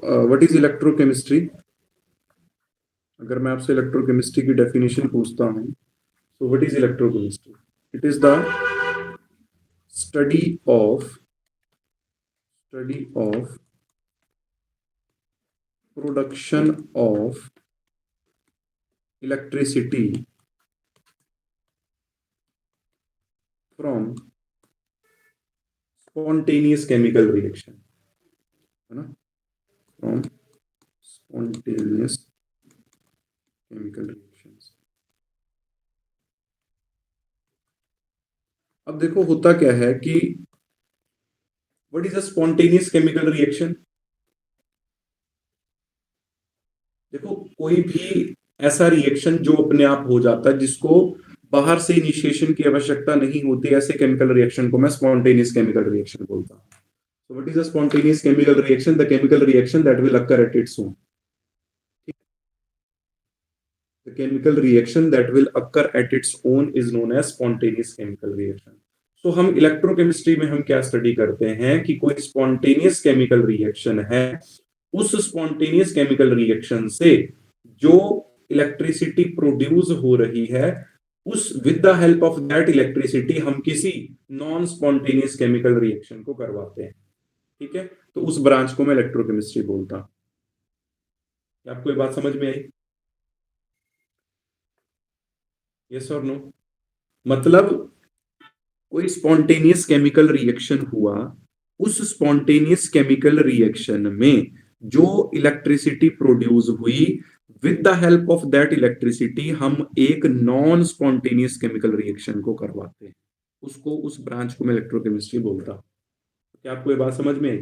What is electrochemistry? अगर मैं आपसे इलेक्ट्रोकेमिस्ट्री की डेफिनेशन पूछता हूँ, तो what is electrochemistry? It is the study of production of electricity from spontaneous chemical reaction, है ना, फ्रॉम स्पॉन्टेनियस केमिकल रिएक्शंस। अब देखो होता क्या है कि what is a spontaneous chemical reaction? देखो कोई भी ऐसा रिएक्शन जो अपने आप हो जाता है, जिसको बाहर से इनिशिएशन की आवश्यकता नहीं होती, ऐसे केमिकल रिएक्शन को मैं स्पॉन्टेनियस केमिकल रिएक्शन बोलता हूँ। So what is a spontaneous chemical reaction? The chemical reaction that will occur at its own. The chemical reaction that will occur at its own is known as spontaneous chemical reaction. So हम electrochemistry में हम क्या study करते हैं कि कोई spontaneous chemical reaction है, उस स्पॉन्टेनियस केमिकल रिएक्शन से जो इलेक्ट्रिसिटी प्रोड्यूस हो रही है, उस with the help of that electricity हम किसी नॉन स्पॉन्टेनियस केमिकल रिएक्शन को करवाते हैं। ठीक है, तो उस ब्रांच को मैं इलेक्ट्रोकेमिस्ट्री बोलता हूं। आपको ये बात समझ में आई? यस और नो? मतलब कोई स्पॉन्टेनियस केमिकल रिएक्शन हुआ, उस स्पॉन्टेनियस केमिकल रिएक्शन में जो इलेक्ट्रिसिटी प्रोड्यूस हुई, with the help of that electricity हम एक नॉन स्पॉन्टेनियस केमिकल रिएक्शन को करवाते हैं, उसको, उस ब्रांच को मैं इलेक्ट्रोकेमिस्ट्री बोलता हूं। क्या आपको ये बात समझ में आई?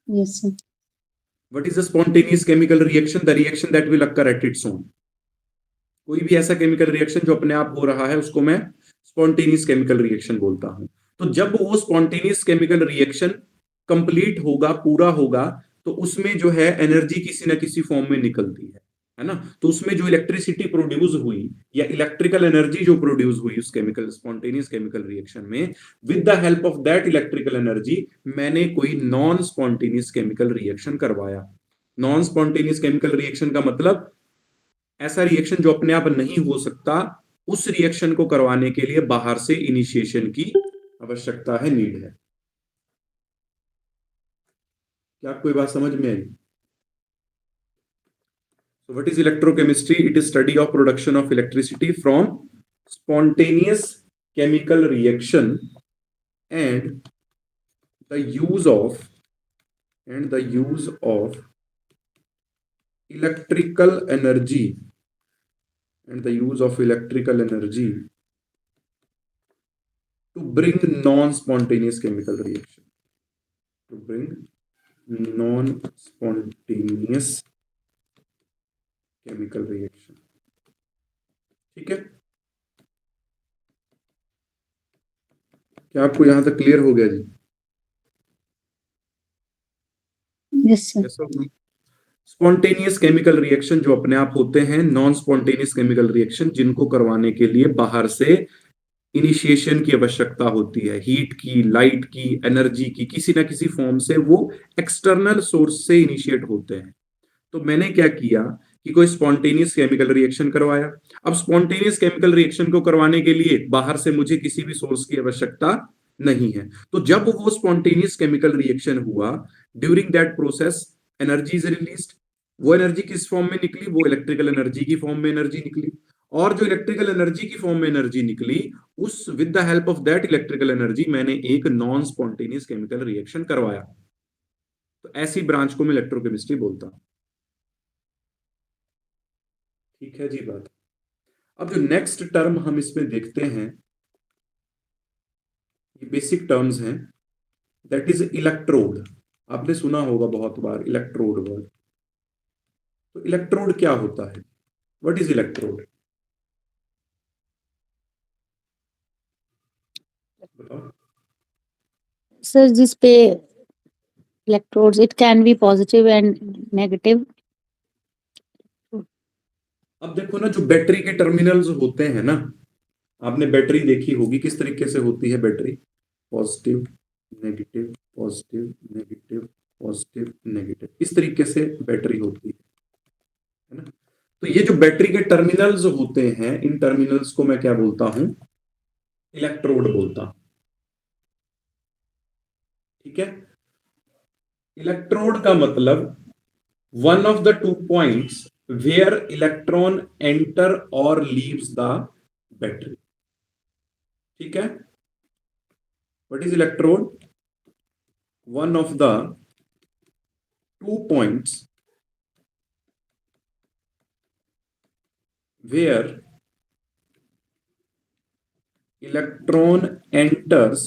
Yes, sir. What is a spontaneous chemical reaction? The reaction that will occur at its own. कोई भी ऐसा केमिकल रिएक्शन जो अपने आप हो रहा है, उसको मैं स्पॉन्टेनियस केमिकल रिएक्शन बोलता हूं। तो जब वो स्पॉन्टेनियस केमिकल रिएक्शन कंप्लीट होगा, पूरा होगा, तो उसमें जो है एनर्जी किसी ना किसी फॉर्म में निकलती है ना। तो उसमें जो इलेक्ट्रिसिटी प्रोड्यूस हुई या इलेक्ट्रिकल एनर्जी जो प्रोड्यूस हुई उस केमिकल स्पॉन्टेनियस केमिकल रिएक्शन में, with the help of that electrical energy मैंने कोई नॉन स्पॉन्टेनियस केमिकल रिएक्शन करवाया। नॉन स्पॉन्टेनियस केमिकल रिएक्शन का मतलब ऐसा रिएक्शन जो अपने आप नहीं हो सकता, उस रिएक्शन को करवाने के लिए बाहर से इनिशिएशन की आवश्यकता है, नीड है। क्या आपको ये बात समझ में आई? So what is electrochemistry? It is study of production of electricity from spontaneous chemical reaction and the use of electrical energy to bring non-spontaneous chemical reaction. To bring non-spontaneous chemical reaction. ठीक है, क्या आपको यहां तक clear हो गया जी? Yes, sir. Spontaneous chemical reaction जो अपने आप होते हैं, नॉन स्पॉन्टेनियस केमिकल रिएक्शन जिनको करवाने के लिए बाहर से इनिशिएशन की आवश्यकता होती है, हीट की, लाइट की, एनर्जी की, किसी ना किसी फॉर्म से वो एक्सटर्नल सोर्स से इनिशिएट होते हैं। तो मैंने क्या किया कि कोई स्पॉन्टेनियस केमिकल रिएक्शन करवाया। अब स्पॉन्टेनियस केमिकल रिएक्शन को करवाने के लिए बाहर से मुझे किसी भी सोर्स की आवश्यकता नहीं है। तो जब वो स्पॉन्टेनियस केमिकल रिएक्शन हुआ, during that process energy is released. वो एनर्जी किस फॉर्म में निकली? वो इलेक्ट्रिकल एनर्जी की फॉर्म में एनर्जी निकली। और जो इलेक्ट्रिकल एनर्जी की फॉर्म में एनर्जी निकली, उस with the help of that electrical energy मैंने एक नॉन स्पॉन्टेनियस केमिकल रिएक्शन करवाया। तो ऐसी ब्रांच को मैं इलेक्ट्रोकेमिस्ट्री बोलता हूं। ठीक है जी बात। अब जो नेक्स्ट टर्म हम इसमें देखते हैं, ये बेसिक टर्म्स हैं, दैट इज इलेक्ट्रोड। आपने सुना होगा बहुत बार इलेक्ट्रोड वर्ड। तो इलेक्ट्रोड क्या होता है? What is electrode? बताओ। Sir, this pay electrodes, it can be positive and negative. अब देखो ना, जो बैटरी के टर्मिनल्स होते हैं ना, आपने बैटरी देखी होगी, किस तरीके से होती है battery? Positive negative positive negative positive negative, इस तरीके से बैटरी होती है ना। तो ये जो बैटरी के टर्मिनल्स होते हैं, इन टर्मिनल्स को मैं क्या बोलता हूं, इलेक्ट्रोड बोलता हूं। ठीक है, इलेक्ट्रोड का मतलब one of the 2 points where electron enter और लीव्स द बैटरी। ठीक है, what is electrode? One of the 2 points where electron enters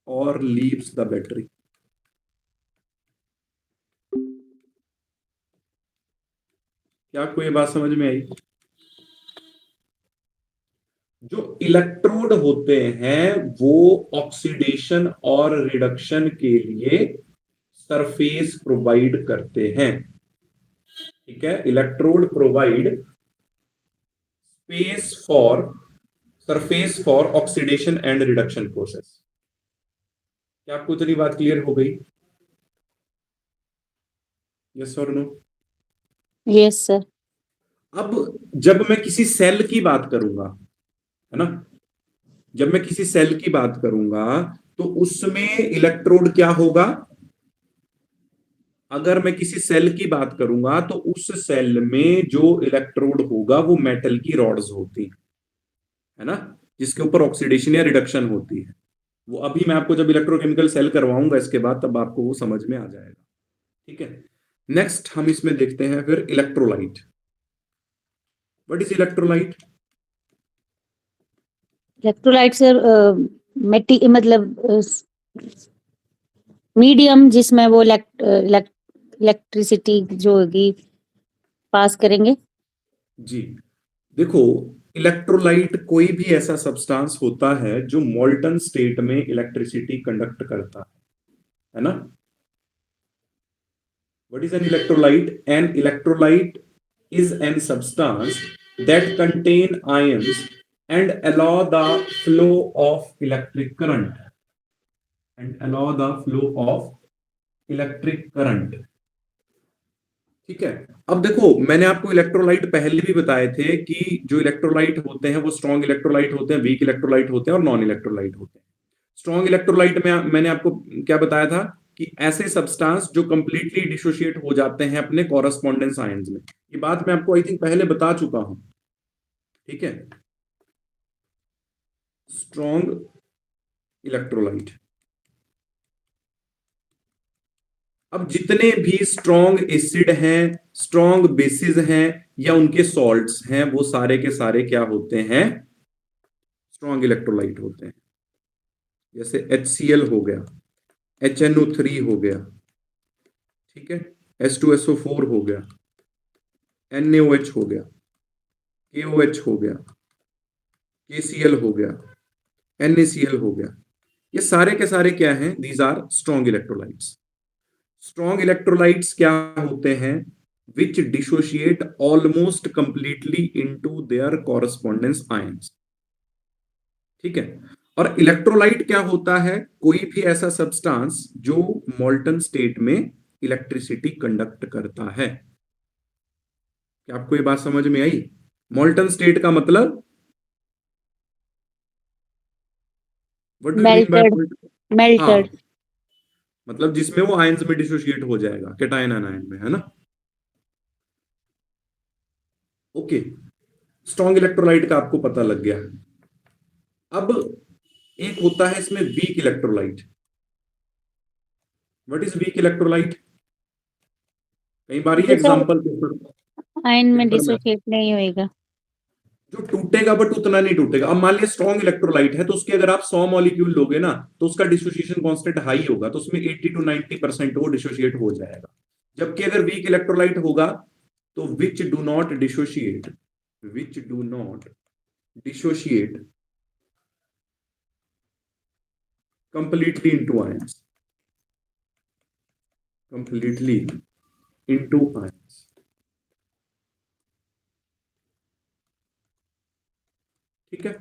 or leaves the battery। क्या आपको ये बात समझ में आई? जो इलेक्ट्रोड होते हैं वो ऑक्सीडेशन और रिडक्शन के लिए सरफेस प्रोवाइड करते हैं। ठीक है, electrode provide space for surface for oxidation and reduction process. क्या आपको इतनी बात क्लियर हो गई? यस और नो? Yes sir. अब जब मैं किसी सेल की बात करूंगा, है ना, जब मैं किसी सेल की बात करूंगा तो उसमें इलेक्ट्रोड क्या होगा? अगर मैं किसी सेल की बात करूंगा तो उस सेल में जो इलेक्ट्रोड होगा वो मेटल की रॉड्स होती है ना, जिसके ऊपर ऑक्सीडेशन या रिडक्शन होती है। वो अभी मैं आपको जब इलेक्ट्रोकेमिकल सेल करवाऊंगा इसके बाद, तब आपको वो समझ में आ जाएगा। ठीक है, नेक्स्ट हम इसमें देखते हैं फिर electrolyte. What is electrolyte? Electrolyte sir मतलब मीडियम जिसमें वो इलेक्ट्रिसिटी जो होगी पास करेंगे। जी, देखो, इलेक्ट्रोलाइट कोई भी ऐसा सब्सटेंस होता है जो मोल्टन स्टेट में इलेक्ट्रिसिटी कंडक्ट करता है ना। What is an electrolyte? An electrolyte is an substance that contain ions and allow the flow of electric current ठीक है, अब देखो मैंने आपको इलेक्ट्रोलाइट पहले भी बताए थे कि जो इलेक्ट्रोलाइट होते हैं वो स्ट्रॉन्ग इलेक्ट्रोलाइट होते हैं, वीक इलेक्ट्रोलाइट होते हैं और नॉन इलेक्ट्रोलाइट होते हैं। स्ट्रॉन्ग इलेक्ट्रोलाइट में मैंने आपको क्या बताया था कि ऐसे सब्सटेंस जो कंप्लीटली डिसोशिएट हो जाते हैं अपने कॉरेस्पॉन्डेंस आयंस में। ये बात मैं आपको आई थिंक पहले बता चुका हूं। ठीक है, स्ट्रॉन्ग इलेक्ट्रोलाइट। अब जितने भी स्ट्रॉन्ग एसिड हैं, स्ट्रॉन्ग बेसिस हैं या उनके सॉल्ट्स हैं, वो सारे के सारे क्या होते हैं? स्ट्रॉन्ग इलेक्ट्रोलाइट होते हैं। जैसे HCl हो गया, HNO3 हो गया, ठीक है, H2SO4 हो गया, NaOH हो गया, KOH हो गया, KCl हो गया, NaCl हो गया। ये सारे के सारे क्या हैं? These are strong electrolytes. Strong electrolytes क्या होते हैं? Which dissociate almost completely into their correspondence ions. ठीक है, और इलेक्ट्रोलाइट क्या होता है? कोई भी ऐसा सब्सटेंस जो मोल्टन स्टेट में इलेक्ट्रिसिटी कंडक्ट करता है। क्या आपको ये बात समझ में आई? मोल्टन स्टेट का मतलब what do you mean bye? Melted. हाँ, मेल्टेड। मतलब जिसमें वो आयंस में डिसोशिएट हो जाएगा, कैटायन आयन में, है ना। ओके, स्ट्रॉन्ग इलेक्ट्रोलाइट का आपको पता लग गया। अब एक होता है इसमें weak electrolyte. What is weak electrolyte? कई बार ये ये सर एग्जांपल पेपर आयन में पेपर में डिसोशिएट नहीं होएगा। जो टूटेगा बट उतना नहीं टूटेगा। अब मान लिया स्ट्रॉन्ग इलेक्ट्रोलाइट है तो उसके अगर आप 100 मॉलिक्यूल लोगे ना तो उसका डिसोसिएशन कांस्टेंट हाई होगा, तो उसमें 80 to 90% वो डिसोशिएट हो जाएगा। जबकि अगर वीक इलेक्ट्रोलाइट होगा तो विच do not dissociate completely into ions, completely into ions. ठीक है,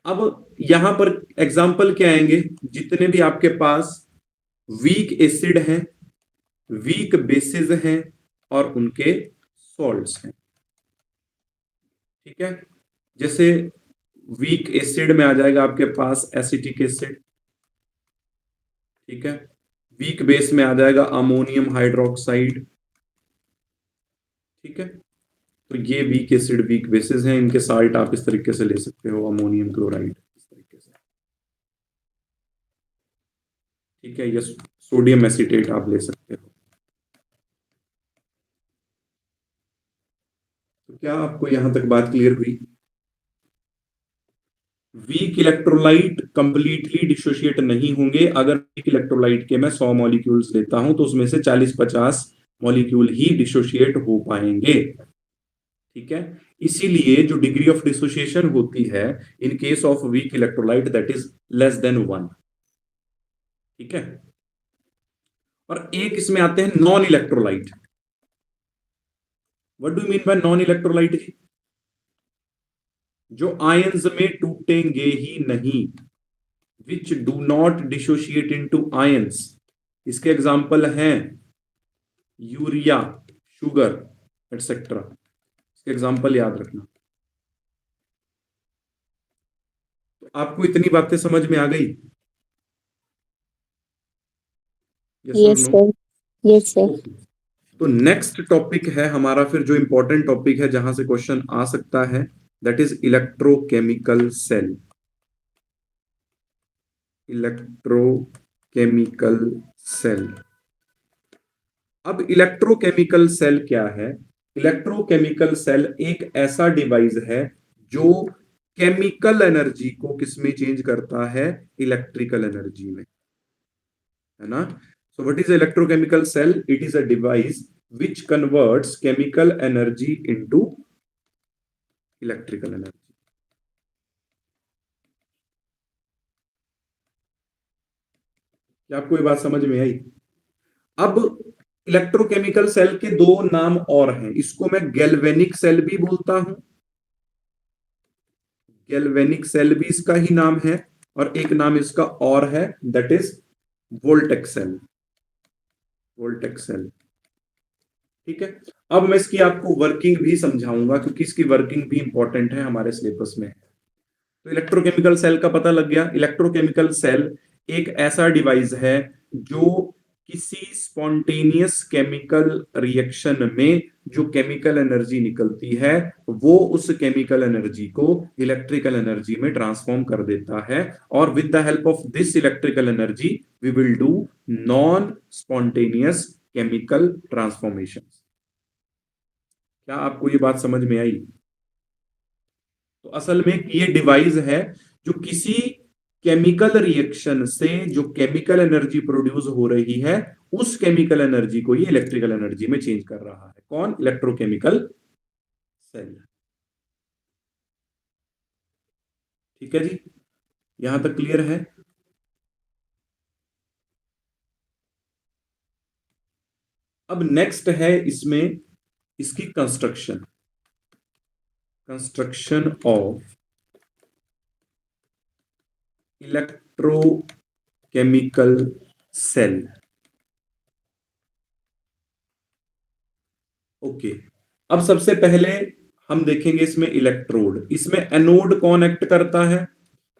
अब यहां पर एग्जाम्पल क्या आएंगे, जितने भी आपके पास वीक एसिड हैं, वीक बेसिस हैं और उनके सॉल्ट्स हैं। ठीक है, जैसे वीक एसिड में आ जाएगा आपके पास एसिटिक एसिड। ठीक है, वीक बेस में आ जाएगा अमोनियम हाइड्रोक्साइड। ठीक है, तो ये वीक एसिड वीक बेसिस हैं, इनके साल्ट आप इस तरीके से ले सकते हो, अमोनियम क्लोराइड इस तरीके से। ठीक है, ये सोडियम एसिटेट आप ले सकते हो। तो क्या आपको यहां तक बात क्लियर हुई? वीक इलेक्ट्रोलाइट कंप्लीटली डिसोशिएट नहीं होंगे। अगर वीक इलेक्ट्रोलाइट के मैं 100 मॉलिक्यूल्स लेता हूं तो उसमें से 40-50 मॉलिक्यूल ही डिसोशिएट हो पाएंगे। ठीक है, इसीलिए जो डिग्री ऑफ डिसोसिएशन होती है in case of weak electrolyte that is less than 1। ठीक है, और एक इसमें आते हैं non electrolyte. What do mean by non electrolyte जी? जो आयंस में टूटेंगे ही नहीं, which do not dissociate into ions. इसके एग्जांपल हैं यूरिया, शुगर एटसेट्रा। इसके एग्जांपल याद रखना। तो आपको इतनी बातें समझ में आ गई? यस और Yes, no? sir. Yes, sir. तो नेक्स्ट टॉपिक है हमारा फिर जो इंपॉर्टेंट टॉपिक है जहां से क्वेश्चन आ सकता है, that is electrochemical cell. Electrochemical cell. अब इलेक्ट्रोकेमिकल सेल क्या है? इलेक्ट्रोकेमिकल सेल एक ऐसा डिवाइस है जो केमिकल एनर्जी को किसमें चेंज करता है? इलेक्ट्रिकल एनर्जी में, है ना? So what is electrochemical cell? It is a device which converts chemical energy into electrical energy। क्या आपको ये बात समझ में आई? अब इलेक्ट्रोकेमिकल सेल के दो नाम और हैं, इसको मैं गैल्वेनिक सेल भी बोलता हूं, गैल्वेनिक सेल भी इसका ही नाम है, और एक नाम इसका और है दैट इज वोल्टेक सेल। वोल्टेक सेल। ठीक है, अब मैं इसकी आपको वर्किंग भी समझाऊंगा क्योंकि इसकी वर्किंग भी इंपॉर्टेंट है हमारे सिलेबस में। तो इलेक्ट्रोकेमिकल सेल का पता लग गया। इलेक्ट्रोकेमिकल सेल एक ऐसा डिवाइस है जो किसी स्पॉन्टेनियस केमिकल रिएक्शन में जो केमिकल एनर्जी निकलती है वो उस केमिकल एनर्जी को इलेक्ट्रिकल एनर्जी में ट्रांसफॉर्म कर देता है, और with the help of this electrical energy we will do non spontaneous chemical transformation. क्या आपको ये बात समझ में आई? तो असल में ये डिवाइस है जो किसी केमिकल रिएक्शन से जो केमिकल एनर्जी प्रोड्यूस हो रही है उस केमिकल एनर्जी को ये इलेक्ट्रिकल एनर्जी में चेंज कर रहा है। कौन? Electrochemical cell. ठीक है जी, यहां तक क्लियर है? अब नेक्स्ट है इसमें इसकी construction. Construction of electrochemical cell. Okay, अब सबसे पहले हम देखेंगे इसमें इलेक्ट्रोड। इसमें एनोड कौन एक्ट करता है?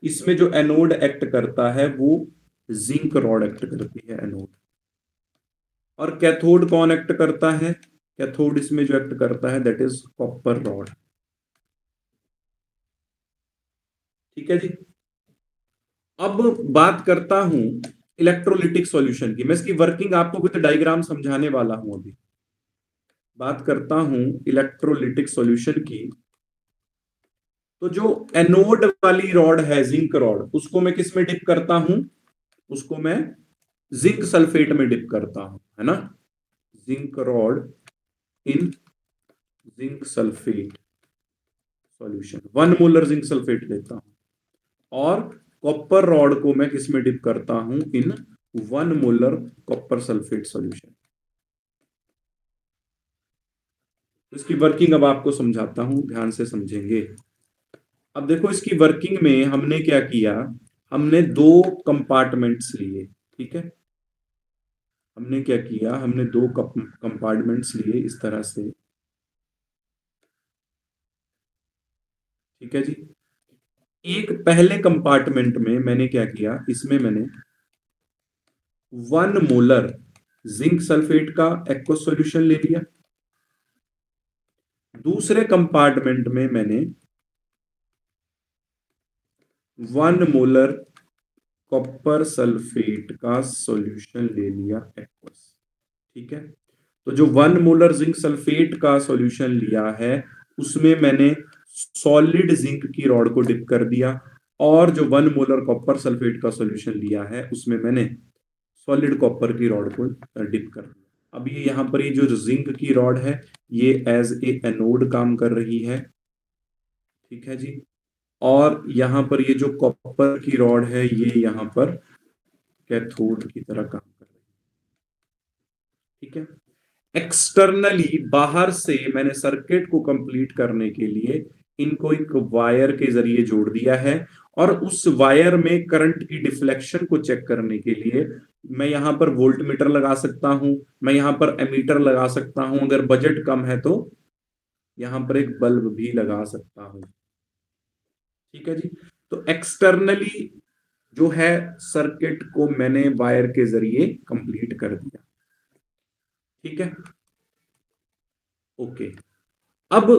इसमें जो एनोड एक्ट करता है वो जिंक रॉड एक्ट करती है, एनोड। और कैथोड कौन एक्ट करता है? कैथोड इसमें जो एक्ट करता है दैट इज कॉपर रॉड। ठीक है जी, अब बात करता हूं इलेक्ट्रोलिटिक सॉल्यूशन की। मैं इसकी वर्किंग आपको विद डायग्राम समझाने वाला हूं। अभी बात करता हूं इलेक्ट्रोलिटिक सॉल्यूशन की। तो जो एनोड वाली रॉड है जिंक रॉड, उसको मैं किस में डिप करता हूं? उसको मैं जिंक सल्फेट में डिप करता हूं, है ना? Zinc rod in zinc sulphate solution, 1 molar zinc sulphate लेता हूं। और कॉपर रॉड को मैं किस में डिप करता हूं? इन 1 मोलर कॉपर सल्फेट सॉल्यूशन। इसकी वर्किंग अब आपको समझाता हूं, ध्यान से समझेंगे। अब देखो इसकी वर्किंग में हमने क्या किया, हमने 2 कंपार्टमेंट्स लिए, ठीक है। हमने क्या किया, हमने 2 कंपार्टमेंट्स लिए इस तरह से, ठीक है जी। एक पहले कंपार्टमेंट में मैंने क्या किया, इसमें मैंने 1 मोलर जिंक सल्फेट का एक्वस सॉल्यूशन ले लिया। दूसरे कंपार्टमेंट में मैंने 1 मोलर कॉपर सल्फेट का सॉल्यूशन ले लिया एक्वस, ठीक है। तो जो 1 मोलर जिंक सल्फेट का सॉल्यूशन लिया है उसमें मैंने सॉलिड जिंक की रॉड को डिप कर दिया, और जो 1 मोलर कॉपर सल्फेट का सॉल्यूशन लिया है उसमें मैंने सॉलिड कॉपर की रॉड को डिप कर दिया। अब ये यहाँ पर ये जो जिंक की रॉड है ये एज ए एनोड काम कर रही है, ठीक है जी। और यहाँ पर ये जो कॉपर की रॉड है ये यहाँ पर कैथोड की तरह काम कर रही है, ठीक है। एक्सटर्नली बाहर से मैंने सर्किट को कंप्लीट करने के लिए इनको एक वायर के जरिए जोड़ दिया है, और उस वायर में करंट की डिफ्लेक्शन को चेक करने के लिए मैं यहां पर वोल्ट मीटर लगा सकता हूं, मैं यहां पर एमीटर लगा सकता हूं, अगर बजट कम है तो यहां पर एक बल्ब भी लगा सकता हूं, ठीक है जी। तो एक्सटर्नली जो है सर्किट को मैंने वायर के जरिए कंप्लीट कर दिया, ठीक है। ओके, अब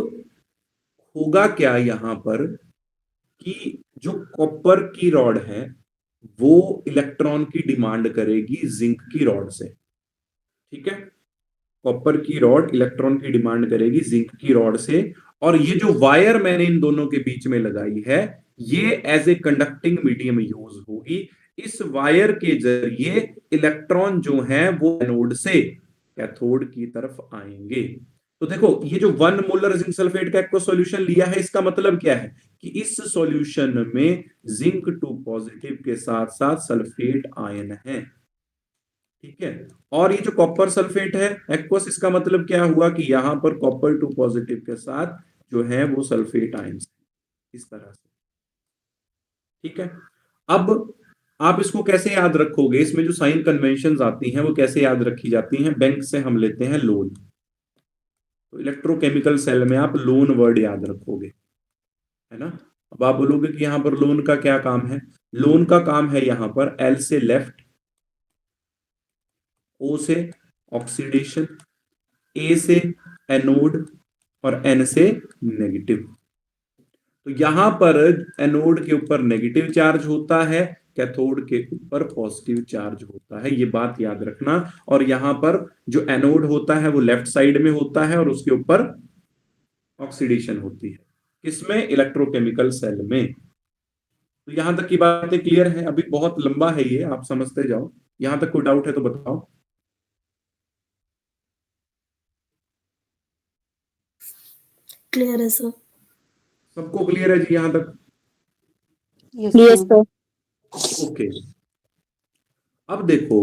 होगा क्या यहां पर कि जो कॉपर की रॉड है वो इलेक्ट्रॉन की डिमांड करेगी जिंक की रॉड से, ठीक है। कॉपर की रॉड इलेक्ट्रॉन की डिमांड करेगी जिंक की रॉड से, और ये जो वायर मैंने इन दोनों के बीच में लगाई है ये as a conducting medium use होगी। इस वायर के जरिए इलेक्ट्रॉन जो है वो एनोड से कैथोड की तरफ आएंगे। तो देखो ये जो 1 मोलर जिंक सल्फेट का एक्वा सॉल्यूशन लिया है इसका मतलब क्या है कि इस सॉल्यूशन में जिंक 2 पॉजिटिव के साथ साथ सल्फेट आयन है, ठीक है। और ये जो कॉपर सल्फेट है एक्वस, इसका मतलब क्या हुआ कि यहां पर कॉपर 2 पॉजिटिव के साथ जो है वो सल्फेट आयंस इस तरह से, ठीक है। अब आप इसको कैसे याद रखोगे, इसमें जो साइन कन्वेंशंस आती हैं वो कैसे याद रखी जाती हैं, बैंक से हम लेते हैं लोन। तो इलेक्ट्रोकेमिकल सेल में आप लोन वर्ड याद रखोगे, है ना। अब आप बोलोगे कि यहां पर लोन का क्या काम है, लोन का काम है यहां पर एल से लेफ्ट, ओ से ऑक्सीडेशन, ए से एनोड, और एन से नेगेटिव। तो यहां पर एनोड के ऊपर नेगेटिव चार्ज होता है, कैथोड के ऊपर पॉजिटिव चार्ज होता है, ये बात याद रखना। और यहां पर जो एनोड होता है वो लेफ्ट साइड में होता है और उसके ऊपर ऑक्सीडेशन होती है, किसमें, इलेक्ट्रोकेमिकल सेल में। तो यहां तक की बातें क्लियर है, अभी बहुत लंबा है ये, आप समझते जाओ। यहां तक कोई डाउट है तो बताओ। क्लियर है सर। सबको क्लियर है जी यहां तक? Yes, sir. ओके, अब देखो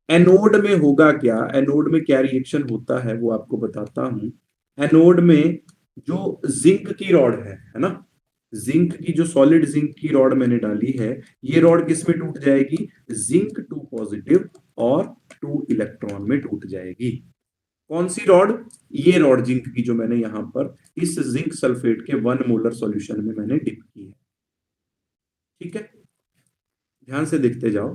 एनोड में होगा क्या, एनोड में क्या रिएक्शन होता है वो आपको बताता हूं। एनोड में जो जिंक की रॉड है ना, जिंक की जो सॉलिड जिंक की रॉड मैंने डाली है ये रॉड किस में टूट जाएगी, जिंक 2 पॉजिटिव और 2 इलेक्ट्रॉन में टूट जाएगी। कौन सी रॉड, ये रॉड जिंक की जो मैंने यहां पर इस जिंक सल्फेट के 1 मोलर सॉल्यूशन में मैंने डिप की है, ठीक है। ध्यान से देखते जाओ।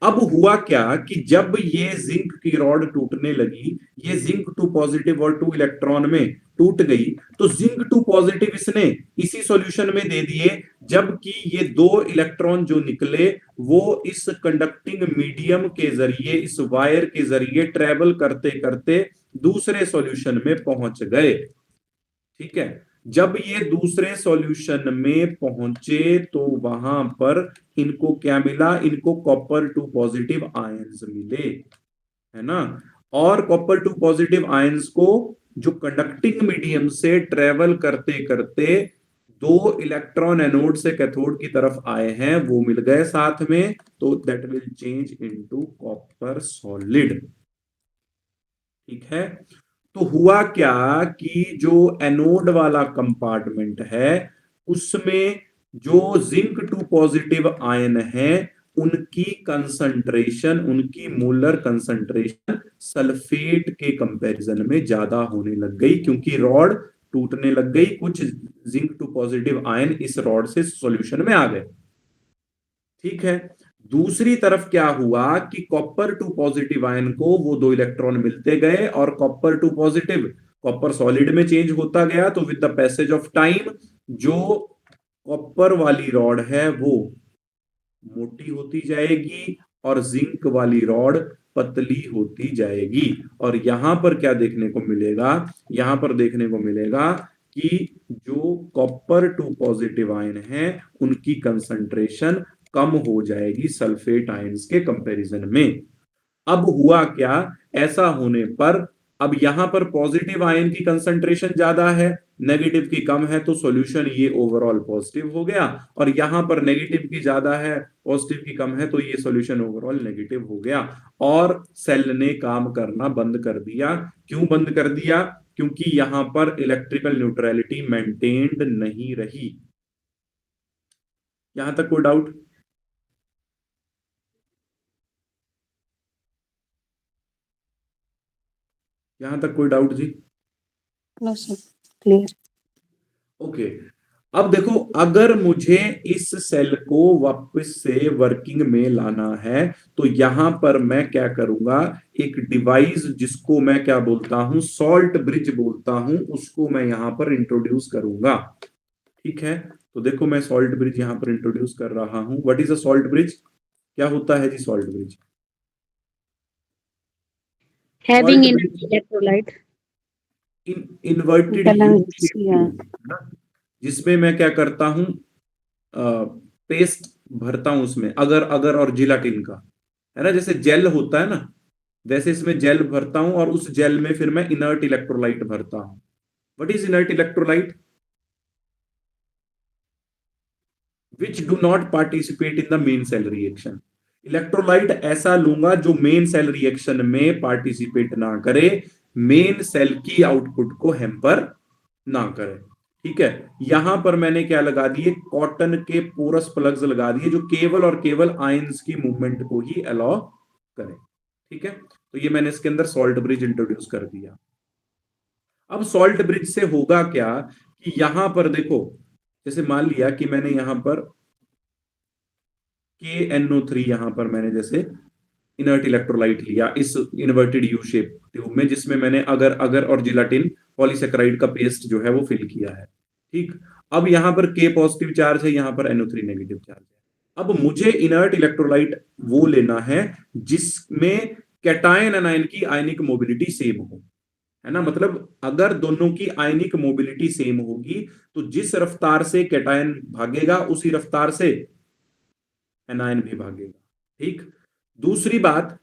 अब हुआ क्या कि जब ये जिंक की रॉड टूटने लगी, ये जिंक 2 पॉजिटिव और 2 इलेक्ट्रॉन में टूट गई, तो जिंक 2 पॉजिटिव इसने इसी सॉल्यूशन में दे दिए, जबकि ये 2 इलेक्ट्रॉन जो निकले वो इस कंडक्टिंग मीडियम के जरिए, इस वायर के जरिए ट्रेवल करते करते दूसरे सॉल्यूशन में पहुंच गए, ठीक है। जब ये दूसरे सॉल्यूशन में पहुंचे तो वहां पर इनको क्या मिला, इनको कॉपर 2 पॉजिटिव आयंस मिले, है ना। और कॉपर 2 पॉजिटिव आयंस को जो कंडक्टिंग मीडियम से ट्रेवल करते करते 2 इलेक्ट्रॉन एनोड से कैथोड की तरफ आए हैं वो मिल गए साथ में, तो that will change into copper solid, ठीक है। तो हुआ क्या कि जो एनोड वाला कंपार्टमेंट है उसमें जो जिंक टू पॉजिटिव आयन है उनकी कंसंट्रेशन, उनकी मोलर कंसंट्रेशन सल्फेट के कंपैरिजन में ज्यादा होने लग गई, क्योंकि रॉड टूटने लग गई, कुछ जिंक टू पॉजिटिव आयन इस रॉड से सॉल्यूशन में आ गए। ठीक है, दूसरी तरफ क्या हुआ कि कॉपर टू पॉजिटिव आयन को वो 2 इलेक्ट्रॉन मिलते गए, और copper two positive, copper solid में चेंज होता गया, तो with the passage of time जो कॉपर वाली रॉड है वो मोटी होती जाएगी और जिंक वाली रॉड पतली होती जाएगी। और यहां पर क्या देखने को मिलेगा, यहां पर देखने को मिलेगा कि जो कॉपर टू पॉजिटिव आयन है उनकी कंसंट्रेशन कम हो जाएगी सल्फेट आयंस के कंपैरिजन में। अब हुआ क्या, ऐसा होने पर अब यहां पर पॉजिटिव आयन की कंसंट्रेशन ज्यादा है, नेगेटिव की कम है, तो सॉल्यूशन ये ओवरऑल पॉजिटिव हो गया। और यहां पर नेगेटिव की ज्यादा है, पॉजिटिव की कम है, तो ये सॉल्यूशन ओवरऑल नेगेटिव हो गया और सेल ने काम करना बंद कर दिया। क्यों बंद कर दिया? क्योंकि यहां पर इलेक्ट्रिकल न्यूट्रलिटी मेंटेन्ड नहीं रही। यहां तक कोई डाउट? यहां तक कोई डाउट जी? No, sir. Clear. ओके, अब देखो, अगर मुझे इस सेल को वापस से वर्किंग में लाना है तो यहां पर मैं क्या करूंगा, एक डिवाइस जिसको मैं क्या बोलता हूं, सॉल्ट ब्रिज बोलता हूं, उसको मैं यहां पर इंट्रोड्यूस करूंगा। ठीक है, तो देखो मैं सॉल्ट ब्रिज यहां पर इंट्रोड्यूस कर रहा हूं। What is a salt bridge? क्या होता है जी salt bridge? Having salt in bridge electrolyte. Inverted U Balance, shape yeah. ना, जिसमें मैं क्या करता हूं, पेस्ट भरता हूं उसमें, अगर अगर और जिलाटिन का, है ना, जैसे जेल होता है ना, वैसे इसमें जेल भरता हूं और उस जेल में फिर मैं इनर्ट इलेक्ट्रोलाइट भरता हूं। What is inert electrolyte? Which do not participate in the main cell reaction. Electrolyte ऐसा लूंगा जो मेन सेल रिएक्शन में पार्टिसिपेट ना करे, मेन सेल की आउटपुट को हैम्पर ना करे। ठीक है, यहां पर मैंने क्या लगा दिए, कॉटन के पोरस प्लग्स लगा दिए जो केवल और केवल आयंस की मूवमेंट को ही अलाउ करें। ठीक है, तो ये मैंने इसके अंदर सॉल्ट ब्रिज इंट्रोड्यूस कर दिया। अब सॉल्ट ब्रिज से होगा क्या कि यहां पर देखो, जैसे मान लिया कि मैंने यहां पर KNO3, यहां पर मैंने जैसे इनर्ट इलेक्ट्रोलाइट लिया इस इन्वर्टेड यू शेप ट्यूब में, जिसमें मैंने अगर अगर और जिलाटिन पॉलीसेकेराइड का पेस्ट जो है वो फिल किया है। ठीक, अब यहां पर K पॉजिटिव चार्ज है, यहां पर NO3 नेगेटिव चार्ज है। अब मुझे इनर्ट इलेक्ट्रोलाइट वो लेना है जिसमें कैटायन एनायन की आयनिक मोबिलिटी सेम हो, है ना, मतलब अगर दोनों की आयनिक मोबिलिटी सेम होगी तो जिस रफ्तार से कैटायन भागेगा उसी रफ्तार से एनायन भी भागेगा। ठीक, दूसरी बात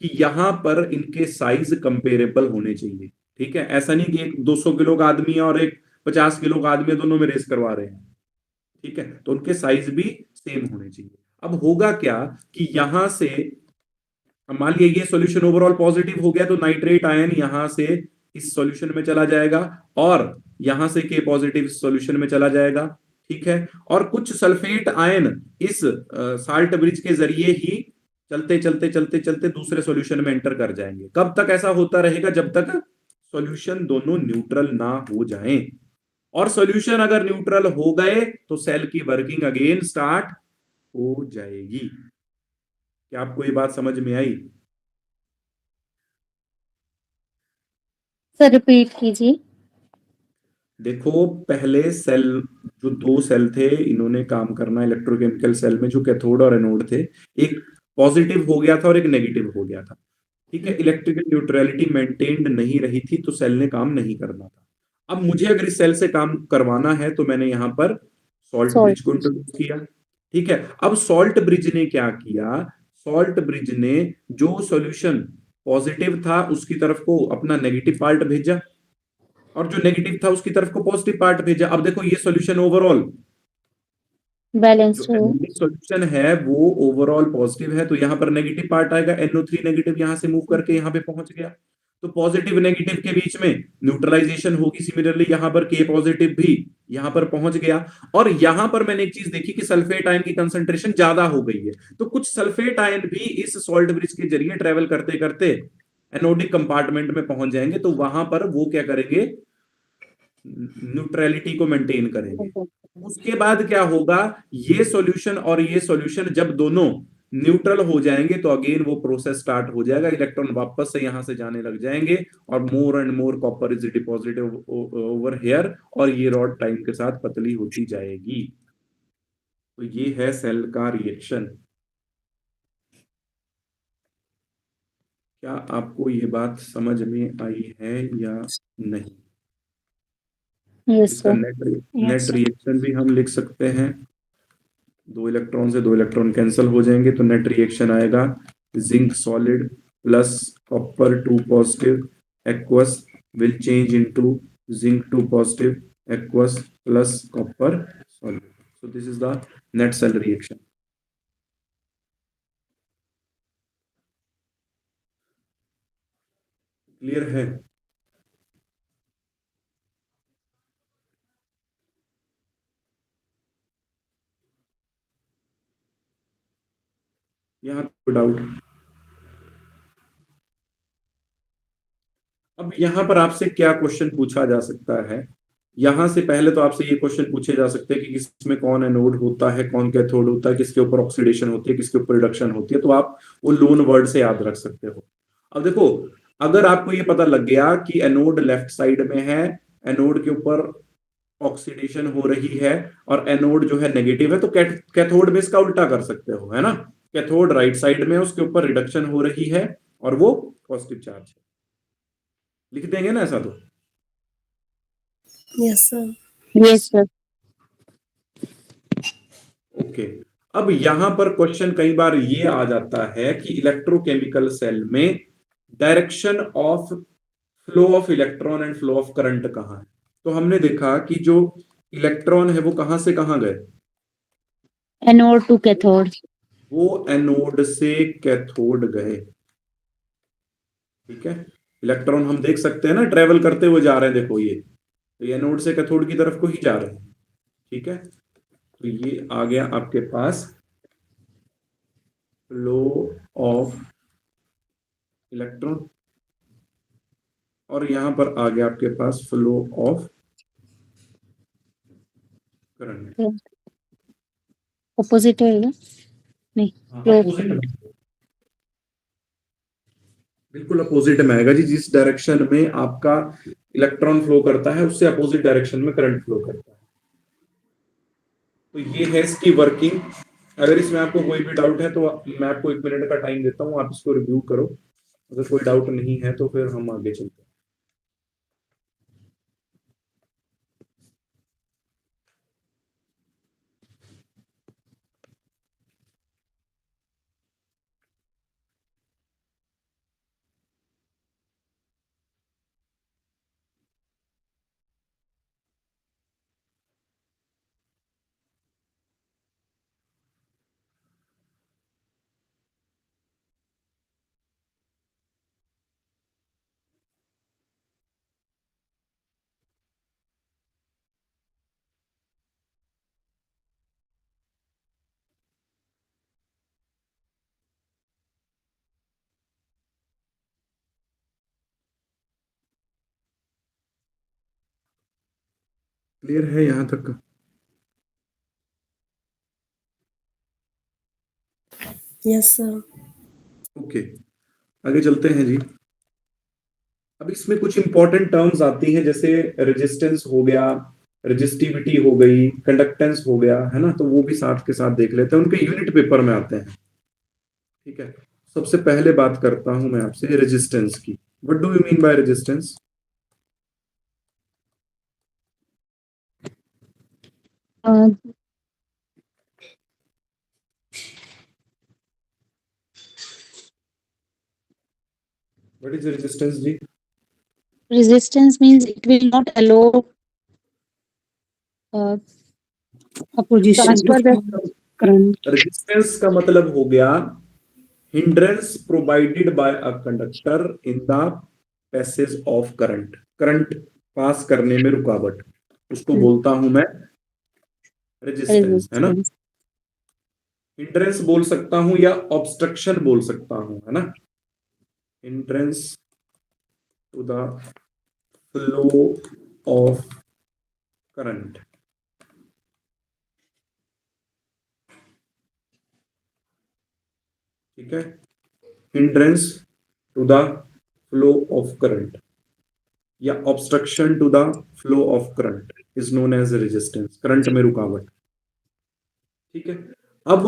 कि यहां पर इनके साइज कंपेरेबल होने चाहिए। ठीक है, ऐसा नहीं कि एक 200 किलो का आदमी है और एक 50 किलो का आदमी है, दोनों में रेस करवा रहे हैं। ठीक है, तो उनके साइज भी सेम होने चाहिए। अब होगा क्या कि यहां से, मान लिया ये सॉल्यूशन ओवरऑल पॉजिटिव हो गया, तो नाइट्रेट आयन यहां से इस सॉल्यूशन में चला जाएगा और यहां से के पॉजिटिव सॉल्यूशन में चला जाएगा। ठीक है, और कुछ सल्फेट आयन इस साल्ट ब्रिज के जरिए ही चलते चलते चलते चलते दूसरे सॉल्यूशन में एंटर कर जाएंगे। कब तक ऐसा होता रहेगा? जब तक सॉल्यूशन दोनों न्यूट्रल ना हो जाएं। और सॉल्यूशन अगर न्यूट्रल हो गए तो सेल की वर्किंग अगेन स्टार्ट हो जाएगी। क्या आपको ये बात समझ में आई? सर रिपीट कीजिए। देखो, पहले सेल, जो 2 सेल थे, इन्होंने काम करना इलेक्ट्रोकेमिकल सेल में, जो कैथोड और एनोड थे, एक पॉजिटिव हो गया था और एक नेगेटिव हो गया था। ठीक है, इलेक्ट्रिकल न्यूट्रलिटी मेंटेन्ड नहीं रही थी तो सेल ने काम नहीं करना था। अब मुझे अगर इस सेल से काम करवाना है तो मैंने यहां पर सॉल्ट Salt. ब्रिज को इंट्रोड्यूस किया। ठीक है, अब सॉल्ट ब्रिज ने क्या किया, सॉल्ट ब्रिज ने जो सॉल्यूशन पॉजिटिव था उसकी तरफ को अपना नेगेटिव पार्ट भेजा और जो नेगेटिव था उसकी तरफ को पॉजिटिव पार्ट भेजा। अब देखो ये सॉल्यूशन ओवरऑल, जो Balanced हो. एनालिटिक सॉल्यूशन है वो ओवरऑल पॉजिटिव है, तो यहां पर नेगेटिव पार्ट आएगा, NO3 नेगेटिव यहां से मूव करके यहां पे पहुंच गया। तो पॉजिटिव नेगेटिव के बीच में न्यूट्रलाइजेशन होगी। सिमिलरली यहां पर K पॉजिटिव भी यहां पर पहुंच गया। और यहां पर मैंने एक चीज देखी कि सल्फेट आयन की कंसंट्रेशन ज्यादा हो गई है, तो कुछ सल्फेट आयन भी इस सॉल्ट ब्रिज के जरिए ट्रेवल करते करते एनोडिक कंपार्टमेंट में पहुंच जाएंगे, तो वहां पर वो क्या करेंगे, न्यूट्रलिटी को मेंटेन करेंगे। उसके बाद क्या होगा, ये सॉल्यूशन और ये सॉल्यूशन जब दोनों न्यूट्रल हो जाएंगे तो अगेन वो प्रोसेस स्टार्ट हो जाएगा, इलेक्ट्रॉन वापस से यहां से जाने लग जाएंगे और more and more copper is deposited over here, और ये रॉड टाइम के साथ पतली होती जाएगी। तो ये है सेल का रिएक्शन। क्या आपको ये बात समझ में आई है या नहीं? Yes, इसका sir. नेट रिएक्शन भी हम लिख सकते हैं। 2 इलेक्ट्रॉन से 2 इलेक्ट्रॉन कैंसिल हो जाएंगे, तो नेट रिएक्शन आएगा zinc solid plus copper 2 positive aqueous will change into zinc 2 positive aqueous plus copper solid. So this is the net cell reaction. Clear है? यहाँ कोई डाउट? अब यहां पर आपसे क्या क्वेश्चन पूछा जा सकता है? यहां से पहले तो आपसे ये क्वेश्चन पूछे जा सकते हैं कि किसमें कौन एनोड होता है, कौन कैथोड होता है, किसके ऊपर ऑक्सीडेशन होती है, किसके ऊपर रिडक्शन होती है, तो आप वो लोन वर्ड से याद रख सकते हो। अब देखो, अगर आपको ये पता लग गया कि एनोड लेफ्ट साइड में है, एनोड के ऊपर ऑक्सीडेशन हो रही है और एनोड जो है नेगेटिव है, तो कैथोड में इसका उल्टा कर सकते हो, है ना। कैथोड राइट साइड में है, उसके ऊपर रिडक्शन हो रही है और वो पॉजिटिव चार्ज है। लिख देंगे ना ऐसा तो? Yes, sir. Yes, sir. Okay. अब यहां पर क्वेश्चन कई बार ये आ जाता है कि इलेक्ट्रोकेमिकल सेल में direction of flow of electron and flow of current कहाँ है। तो हमने देखा कि जो इलेक्ट्रॉन है वो कहां से कहां गए, Anode to cathode. वो एनोड से कैथोड गए। ठीक है, इलेक्ट्रॉन हम देख सकते हैं ना ट्रेवल करते हुए जा रहे हैं, देखो ये, तो ये एनोड से कैथोड की तरफ को ही जा रहे हैं। ठीक है, तो ये आ गया आपके पास फ्लो ऑफ इलेक्ट्रॉन, और यहां पर आ गया आपके पास फ्लो ऑफ करंट। Opposite होएगा नहीं, flow of अपोजिट current. में, बिल्कुल अपोजिट में आएगा जी। जिस डायरेक्शन में आपका इलेक्ट्रॉन फ्लो करता है उससे अपोजिट डायरेक्शन में करंट फ्लो करता है। तो ये है इसकी वर्किंग। अगर इसमें आपको कोई भी डाउट है तो मैं आपको 1 मिनट का टाइम देता हूँ, आप इसको रिव्यू करो। अगर कोई डाउट नहीं है तो फिर हम आगे चलते हैं। क्लियर है यहां तक का? Yes, sir. ओके, आगे चलते हैं जी। अब इसमें कुछ इंपॉर्टेंट टर्म्स आती हैं, जैसे रेजिस्टेंस हो गया, रेजिस्टिविटी हो गई, कंडक्टेंस हो गया, है ना। तो वो भी साथ के साथ देख लेते हैं, उनके यूनिट पेपर में आते हैं। ठीक है, सबसे पहले बात करता हूं मैं आपसे रेजिस्टेंस की। What do you mean by resistance? Uh, what is resistance जी? resistance means it will not allow uh, Opposition transfer to the current. Resistance का मतलब हो गया hindrance provided by a conductor in the passage of current, current pass करने में रुकावट, उसको बोलता हूं मैं रेजिस्टेंस, है ना। resistance. हिंड्रेंस बोल सकता हूं या ऑब्स्ट्रक्शन बोल सकता हूं, है ना। Hindrance to the flow of current, ठीक है। Hindrance to the flow of current या obstruction to the flow of current is known as resistance, current में रुकावट, ठीक है। अब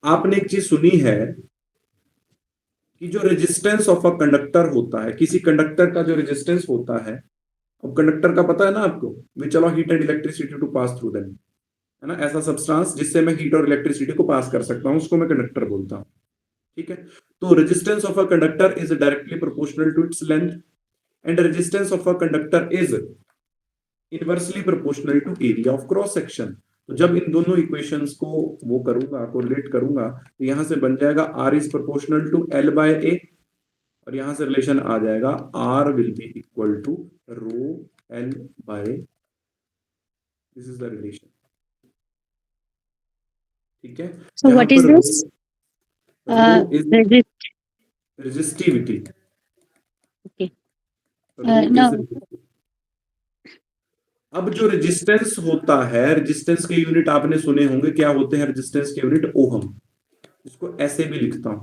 आपने एक चीज सुनी है कि जो रेजिस्टेंस ऑफ अ कंडक्टर होता है, किसी कंडक्टर का जो रेजिस्टेंस होता है, अब कंडक्टर का पता है ना आपको, which allow heat and electricity to pass through them, है ना। ऐसा सब्सटेंस जिससे मैं हीट और इलेक्ट्रिसिटी को पास कर सकता हूं, उसको मैं कंडक्टर बोलता हूं, ठीक है। तो resistance of a conductor is directly proportional to its length and resistance of a conductor is inversely proportional to area of cross section. तो जब इन दोनों इक्वेशंस को वो करूंगा, कोरिलेट करूंगा, तो यहां से बन जाएगा R is proportional to L by A, और यहां से रिलेशन आ जाएगा R will be equal to rho L by, this is the relation, ठीक है। So what is this? Rho is Resist. Resistivity, Okay. Rho No. Is. अब जो resistance होता है, रेजिस्टेंस के यूनिट आपने सुने होंगे, क्या होते हैं रेजिस्टेंस के यूनिट? ओहम। इसको ऐसे भी लिखता हूं,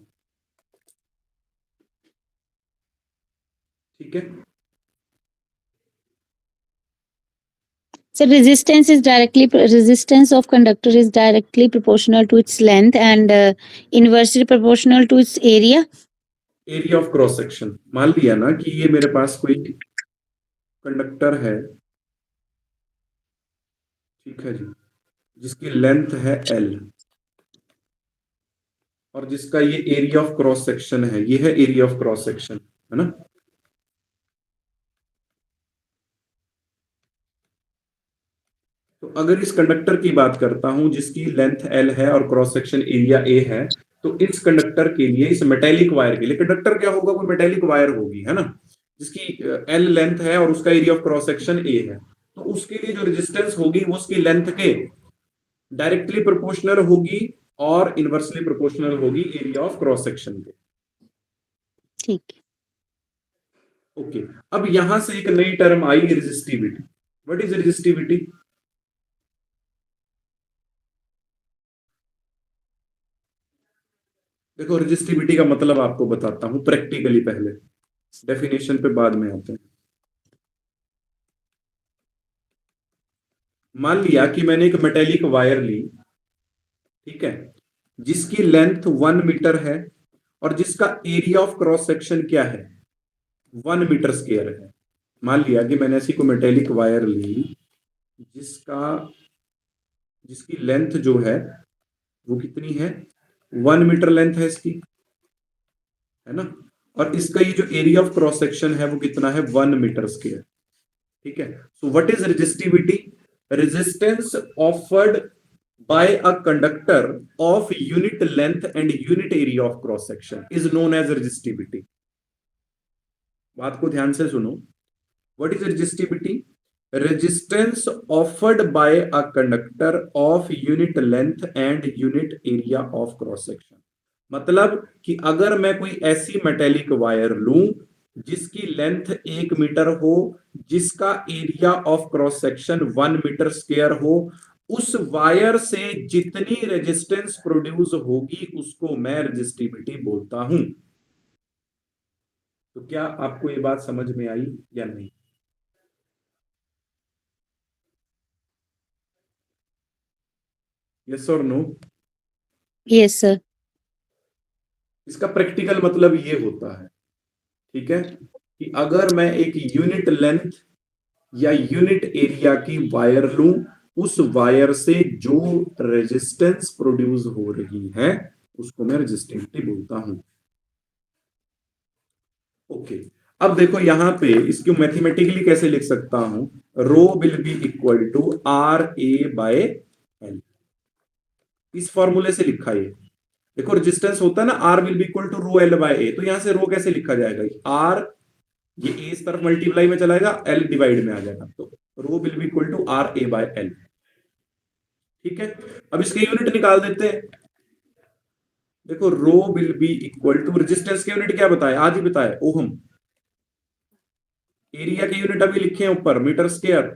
ठीक है। So resistance of conductor is directly proportional to its length and inversely proportional to its area. Area of cross section, मान लिया ना कि ये मेरे पास कोई कंडक्टर है, ठीक है जी, जिसकी लेंथ है L और जिसका ये एरिया ऑफ क्रॉस सेक्शन है, ये है एरिया ऑफ क्रॉस सेक्शन, है ना। तो अगर इस कंडक्टर की बात करता हूं जिसकी लेंथ L है और क्रॉस सेक्शन एरिया A है, तो इस कंडक्टर के लिए, इस मेटेलिक वायर के लिए, कंडक्टर क्या होगा? कोई मेटेलिक वायर होगी, है ना, जिसकी L लेंथ है और उसका area of cross section A है, तो उसके लिए जो रेजिस्टेंस होगी वो उसकी लेंथ के डायरेक्टली प्रोपोर्शनल होगी और इनवर्सली प्रोपोर्शनल होगी एरिया ऑफ क्रॉस सेक्शन के, ठीक है। ओके। अब यहां से एक नई term I, resistivity. What is resistivity? देखो, रेजिस्टिविटी का मतलब आपको बताता हूं प्रैक्टिकली, पहले डेफिनेशन पे बाद में आते हैं। मान लिया कि मैंने एक मेटेलिक वायर ली, ठीक है, जिसकी लेंथ 1 मीटर है और जिसका एरिया ऑफ क्रॉस सेक्शन क्या है? 1 मीटर स्क्वायर है। मान लिया कि मैंने ऐसी कोई मेटेलिक वायर ली जिसकी लेंथ जो है वो कितनी है? 1 मीटर लेंथ है इसकी, है ना, और इसका ये जो एरिया ऑफ क्रॉस सेक्शन है वो कितना है? 1 मीटर स्क्वायर, ठीक है। सो what is resistivity? Resistance offered by a conductor of unit length and unit area of cross section is known as resistivity. बात को ध्यान से सुनो। What is resistivity? Resistance offered by a conductor of unit length and unit area of cross section. मतलब कि अगर मैं कोई ऐसी मेटेलिक वायर लूं जिसकी लेंथ 1 मीटर हो, जिसका area of cross section 1 metre square हो, उस वायर से जितनी रेजिस्टेंस प्रोड्यूस होगी उसको मैं रेजिस्टिविटी बोलता हूं। तो क्या आपको ये बात समझ में आई या नहीं? यस और नो? Yes sir. इसका प्रैक्टिकल मतलब ये होता है, ठीक है, कि अगर मैं एक यूनिट लेंथ या यूनिट एरिया की वायर लूं, उस वायर से जो रेजिस्टेंस प्रोड्यूस हो रही है उसको मैं रेजिस्टिविटी बोलता हूं, ओके। अब देखो यहां पे इसको मैथमेटिकली कैसे लिख सकता हूं? Rho will be equal to R A by L, इस फॉर्मूले से लिखा ये। देखो रेजिस्टेंस होता है ना, R will be equal to rho L by A, तो यहां से रो कैसे लिखा जाएगा? आर ये ए इस तरफ मल्टीप्लाई में चलाएगा, एल डिवाइड में आ जाएगा, तो rho will be equal to R A by L. ठीक है, अब इसके यूनिट निकाल देते हैं। देखो rho will be equal to, resistance के यूनिट क्या बताए, आज ही बताए, ओहम। एरिया के यूनिट अभी लिखे हैं ऊपर, मीटर स्क्वायर।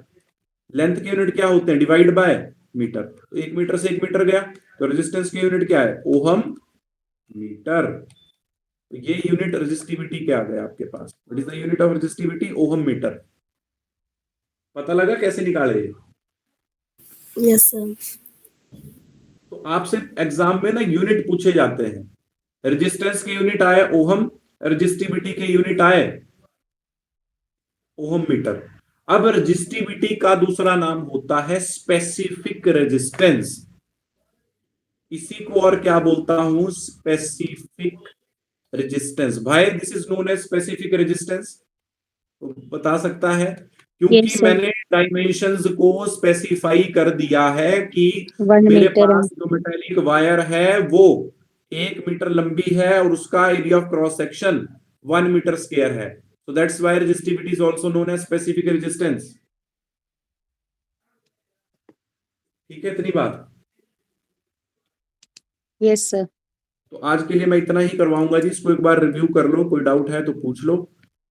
लेंथ के यूनिट क्या होते हैं, डिवाइड बाय मीटर, तो 1 मीटर से 1 मीटर गया, तो रेजिस्टेंस की यूनिट क्या है, ओहम मीटर। तो ये यूनिट रेजिस्टिविटी क्या आ गया आपके पास, what is the unit of resistivity, ohm metre. पता लगा कैसे निकाले। Yes, sir. तो आपसे एग्जाम में ना यूनिट पूछे जाते हैं, रेजिस्टेंस के यूनिट आए ओहम, रेजिस्टिविटी के यूनिट आए ओहम मीटर। अब रेजिस्टिविटी का दूसरा नाम होता है स्पेसिफिक रेजिस्टेंस। इसी को और क्या बोलता हूं, स्पेसिफिक रेजिस्टेंस। भाई this is known as specific resistance, तो बता सकता है, क्योंकि Yes, sir. मैंने डायमेंशंस को स्पेसिफाई कर दिया है कि 1 मेरे meter पास जो मेटेलिक वायर है वो 1 मीटर लंबी है और उसका area of cross section 1 metre square है, so that's why resistivity is also known as specific resistance। ठीक है, इतनी बात। Yes, sir. तो आज के लिए मैं इतना ही करवाऊंगा जी, इसको एक बार रिव्यू कर लो, कोई डाउट है तो पूछ लो,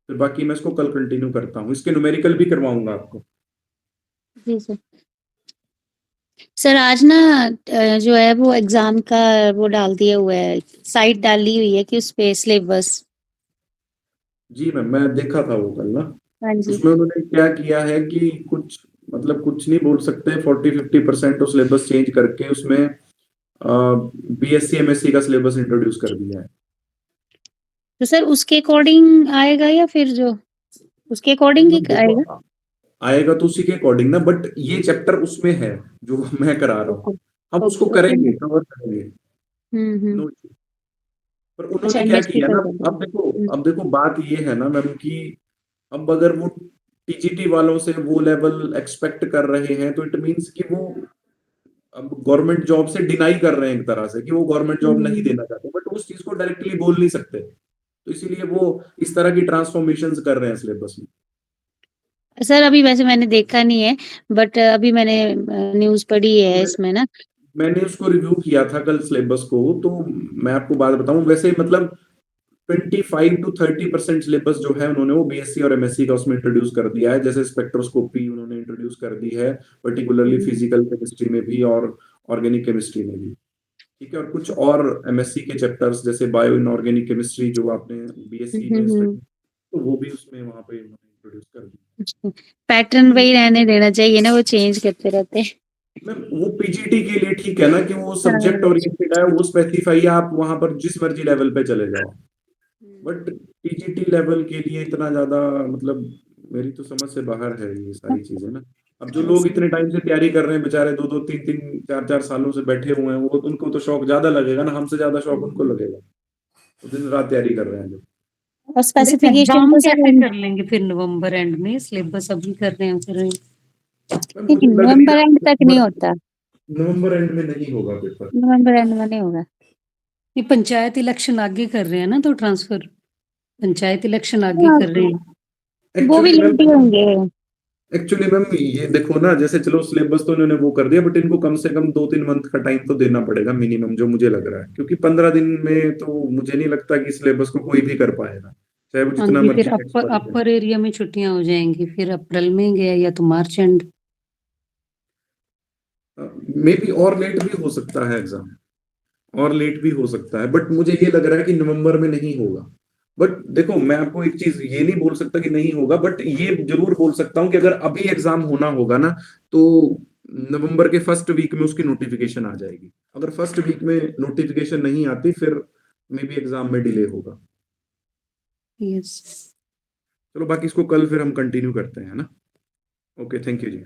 फिर बाकी मैं इसको कल कंटिन्यू करता हूँ। इसके न्यूमेरिकल भी करवाऊंगा आपको। जी सर। सर आज ना जो है वो एग्जाम का वो डाल दिया हुआ है, साइट डाली हुई है कि उस पे सिलेबस। जी मैम, मैं देखा था वो कल ना, हाँ जी। उसमें उन्होंने क्या किया है कि कुछ मतलब कुछ नहीं बोल सकते, 40-50% तो सिलेबस चेंज करके उसमें बीएससी एमएससी का सिलेबस इंट्रोड्यूस कर दिया है। तो सर उसके अकॉर्डिंग आएगा या फिर जो उसके अकॉर्डिंग ही मतलब आएगा? देखो, आएगा तो उसी के अकॉर्डिंग ना, बट ये चैप्टर उसमें है जो मैं करा रहा हूँ, हम उसको ओके, करेंगे, कवर करेंगे, हम्म। नो। पर अच्छा, उन्होंने क्या एमएससी किया कर ना, देंगे। अब देखो बात ये है ना मैम कि अब अगर वो टीजीटी वालों से वो लेवल एक्सपेक्ट कर रहे हैं, तो इट मींस कि वो अब गवर्नमेंट जॉब से डिनाई कर रहे हैं एक तरह से, कि वो गवर्नमेंट जॉब नहीं देना चाहते, बट उस चीज को डायरेक्टली बोल नहीं सकते, तो इसीलिए वो इस तरह की ट्रांसफॉर्मेशंस कर रहे हैं सिलेबस में। सर अभी वैसे मैंने देखा नहीं है, बट अभी मैंने न्यूज़ पढ़ी है इसमें ना। मैंने उसको रिव्यू किया था कल सिलेबस को, तो मैं आपको बात बताऊं, वैसे मतलब 25 to 30% सिलेबस जो है उन्होंने वो बीएससी और एमएससी का उसमें इंट्रोड्यूस कर दिया है, जैसे स्पेक्ट्रोस्कोपी उन्होंने इंट्रोड्यूस कर दी है, पर्टिकुलरली फिजिकल केमिस्ट्री में भी और ऑर्गेनिक केमिस्ट्री में भी। ठीक है, और कुछ और एमएससी के चैप्टर्स जैसे बायो इनऑर्गेनिक केमिस्ट्री जो आपने बीएससी में स्टडी, तो वो भी उसमें वहां पे इंट्रोड्यूस कर दी। पैटर्न वही रहने देना चाहिए ना, वो चेंज करते रहते हैं। मैम वो पीजीटी के लिए ठीक है ना कि वो सब्जेक्ट ओरिएंटेड है, वो स्पेसिफाई है, आप वहां पर जिस मर्जी लेवल पे चले जाओ, बट टीजीटी लेवल के लिए इतना ज्यादा मतलब मेरी तो समझ से बाहर है ये सारी चीजें ना। अब जो लोग इतने टाइम से तैयारी कर रहे हैं बेचारे, 2-2, 3-3, 4-4 सालों से बैठे हुए हैं, वो उनको तो शौक ज्यादा लगेगा ना, हमसे ज्यादा शौक उनको लगेगा, वो दिन रात तैयारी कर रहे हैं जो। और स्पेसिफिकेशन एग्जाम तो कैसे सर कर लेंगे फिर नवंबर एंड में, सिलेबस अभी कर रहे हैं फिर। मैम मुझे लग नहीं नवंबर रहा एंड तक नहीं होता, नवंबर एंड में नहीं होगा पेपर। नवंबर एंड में नहीं होगा। ये पंचायत इलेक्शन आगे कर रहे हैं ना, तो ट्रांसफर पंचायत इलेक्शन आगे हाँ, कर रहे हैं। वो भी एक्चुअली मैम, लेट ही होंगे। ये देखो ना, जैसे चलो सिलेबस तो इन्होंने वो कर दिया, बट इनको कम से कम 2-3 मंथ का टाइम तो देना पड़ेगा मिनिमम, जो मुझे लग रहा है, क्योंकि 15 दिन में तो मुझे नहीं लगता कि सिलेबस को कोई भी कर पाएगा, चाहे वो हाँ जितना जी, फिर मर्जी एक्सपर्ट है। अपर एरिया में छुट्टियां हो जाएंगी, फिर अप्रैल में गया या तो मार्च एंड। मे बी और लेट भी हो सकता है एग्जाम, और लेट भी हो सकता है, बट मुझे ये लग रहा है कि नवंबर में नहीं होगा। बट देखो मैं आपको एक चीज ये नहीं बोल सकता कि नहीं होगा, बट ये जरूर बोल सकता हूँ कि अगर अभी एग्जाम होना होगा ना, तो नवंबर के फर्स्ट वीक में उसकी नोटिफिकेशन आ जाएगी। अगर फर्स्ट वीक में नोटिफिकेशन नहीं आती, फिर मे बी एग्जाम में डिले होगा। यस। चलो बाकी इसको कल फिर हम कंटिन्यू करते हैं ना। Okay, thank you ji.